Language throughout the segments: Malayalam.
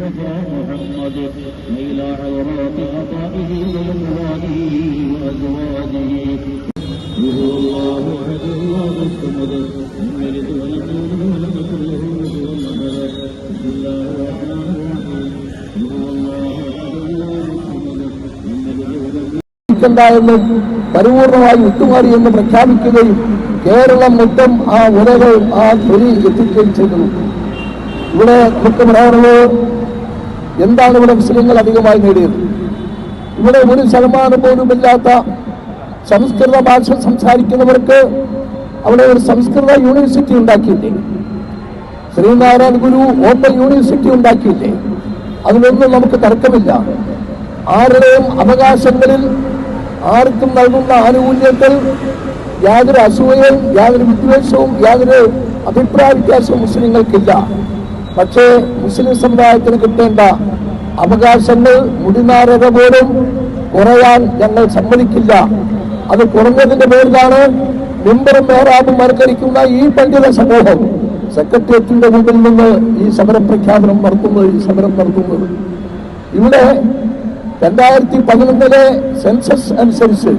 المصطفى محمد نيل عورات عطائه وأمواله وأزواجه هو الله أحد الله الصمد لم يلد ولم يولد ولم يكن له كفوا أحد بسم الله الرحمن الرحيم هو الله أحد الله الصمد لم يلد ولم പരിപൂർണമായി വിട്ടുമാറി എന്ന് പ്രഖ്യാപിക്കുകയും കേരളം മൊത്തം ആ ഉലകൾ ആ ധ്വനി എത്തിക്കുകയും ചെയ്തു. ഇവിടെ നമുക്ക് പറയാനുള്ളത് എന്താണ് ഇവിടെ മുസ്ലിങ്ങൾ അധികമായി നേടിയത്? ഇവിടെ 1% പോലുമില്ലാത്ത സംസ്കൃത ഭാഷ സംസാരിക്കുന്നവർക്ക് അവിടെ ഒരു സംസ്കൃത യൂണിവേഴ്സിറ്റി ഉണ്ടാക്കിയില്ലേ? ശ്രീനാരായണ ഗുരു ഓപ്പൺ യൂണിവേഴ്സിറ്റി ഉണ്ടാക്കിയില്ലേ? അതിലൊന്നും നമുക്ക് തർക്കമില്ല. ആരുടെയും അവകാശങ്ങളിൽ ആർക്കും നൽകുന്ന ആനുകൂല്യത്തിൽ യാതൊരു അസൂയയും യാതൊരു വിദ്വേഷവും യാതൊരു അഭിപ്രായ വ്യത്യാസവും മുസ്ലിങ്ങൾക്കില്ല. പക്ഷേ മുസ്ലിം സമുദായത്തിന് കിട്ടേണ്ട അവകാശങ്ങൾ മുടിനാരത പോലും കുറയാൻ ഞങ്ങൾ സമ്മതിക്കില്ല. അത് കുറഞ്ഞതിന്റെ പേരിലാണ് മെമ്പറും മേറാബും മത്കരിക്കുന്ന ഈ പണ്ഡിത സമൂഹം സെക്രട്ടേറിയറ്റിന്റെ മുമ്പിൽ നിന്ന് ഈ സമരപ്രഖ്യാപനം നടത്തുന്നത്, ഈ സമരം നടത്തുന്നത്. ഇവിടെ 2011 സെൻസസ് അനുസരിച്ച്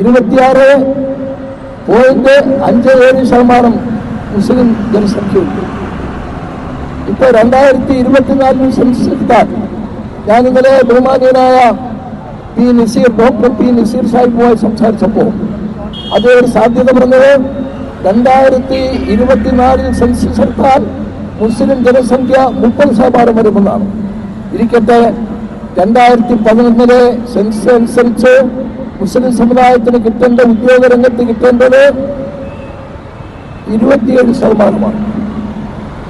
26.57% മുസ്ലിം ജനസംഖ്യയുണ്ട്. ഇപ്പൊ 2024 സെൻസസ് എടുത്താൽ, ഞാൻ ഇന്നലെ ബഹുമാനീയനായ ഡോക്ടർ പി നസീർ സാഹിബുമായി സംസാരിച്ചപ്പോൾ അതേ ഒരു സാധ്യത പറഞ്ഞത് 2024 സെൻസസ് എടുത്താൽ മുസ്ലിം ജനസംഖ്യ 30% വരുമെന്നാണ്. ഇരിക്കട്ടെ, 2011 സെൻസസ് അനുസരിച്ച് മുസ്ലിം സമുദായത്തിന് കിട്ടേണ്ട ഉദ്യോഗ രംഗത്ത് കിട്ടേണ്ടത് 27%.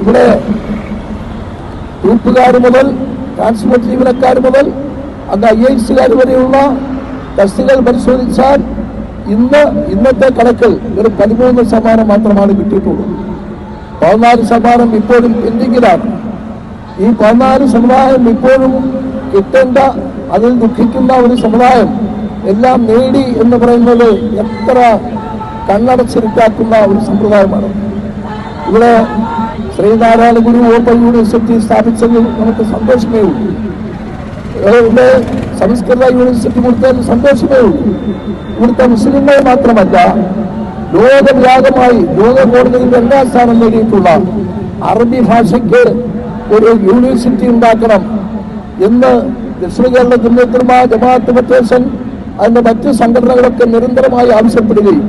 ഇവിടെ ഗ്രൂപ്പുകാർ മുതൽ ട്രാൻസ്പോർട്ട് ജീവനക്കാർ മുതൽ അത് IASകാർ വരെയുള്ള തസ്തികകൾ പരിശോധിച്ചാൽ ഇന്നത്തെ കണക്കിൽ ഒരു 13% മാത്രമാണ് കിട്ടിയിട്ടുള്ളൂ. 14% ഇപ്പോഴും പെൻഡിങ്ങിലാണ്. ഈ 14% ഇപ്പോഴും കിട്ടേണ്ട, അതിൽ ദുഃഖിക്കുന്ന ഒരു സമുദായം എല്ലാം നേടി എന്ന് പറയുന്നത് എത്ര കണ്ണടച്ചിരിക്കാക്കുന്ന ഒരു സമ്പ്രദായമാണ്. ഇവിടെ ശ്രീനാരായണ ഗുരു ഓപ്പൺ യൂണിവേഴ്സിറ്റി സ്ഥാപിച്ചതിൽ നമുക്ക് സന്തോഷമേ ഉള്ളൂ. ഇവിടെ സംസ്കൃത യൂണിവേഴ്സിറ്റി കൊടുത്തതിൽ സന്തോഷമേ ഉള്ളൂ. ഇവിടുത്തെ മുസ്ലിങ്ങൾ മാത്രമല്ല, ലോകവ്യാപകമായി ലോക കോടതിയിൽ 2ാം സ്ഥാനം നേടിയിട്ടുള്ള അറബി ഭാഷയ്ക്ക് ഒരു യൂണിവേഴ്സിറ്റി ഉണ്ടാക്കണം എന്ന് ദക്ഷിണ കേരള ജമാഅത്ത് ഫെഡറേഷൻ അതിന്റെ മറ്റ് സംഘടനകളൊക്കെ നിരന്തരമായി ആവശ്യപ്പെടുകയും